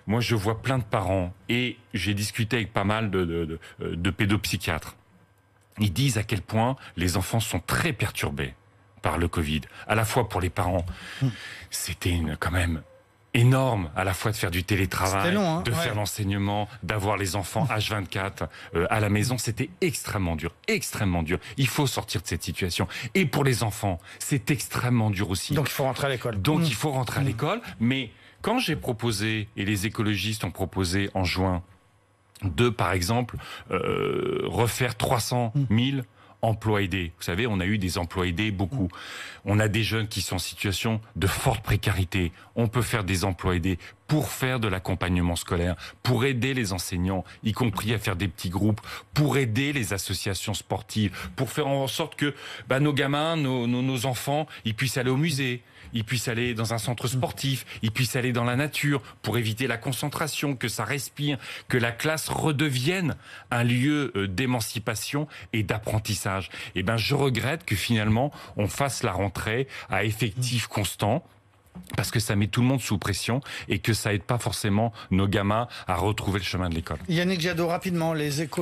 moi je vois plein de parents et j'ai discuté avec pas mal de pédopsychiatres. Ils disent à quel point les enfants sont très perturbés par le Covid. À la fois pour les parents, c'était quand même énorme, à la fois de faire du télétravail, long, hein, de faire l'enseignement, d'avoir les enfants H24 à la maison. C'était extrêmement dur, extrêmement dur. Il faut sortir de cette situation. Et pour les enfants, c'est extrêmement dur aussi. Donc il faut rentrer à l'école. Donc il faut rentrer à l'école. Mais quand j'ai proposé, et les écologistes ont proposé en juin, de, par exemple, refaire 300 000 emplois aidés. Vous savez, on a eu des emplois aidés, beaucoup. On a des jeunes qui sont en situation de forte précarité. On peut faire des emplois aidés pour faire de l'accompagnement scolaire, pour aider les enseignants, y compris à faire des petits groupes, pour aider les associations sportives, pour faire en sorte que nos gamins, nos enfants, ils puissent aller au musée, ils puissent aller dans un centre sportif, ils puissent aller dans la nature pour éviter la concentration, que ça respire, que la classe redevienne un lieu d'émancipation et d'apprentissage. Et je regrette que finalement on fasse la rentrée à effectif constant, parce que ça met tout le monde sous pression et que ça aide pas forcément nos gamins à retrouver le chemin de l'école. Yannick Jadot, rapidement, les échos.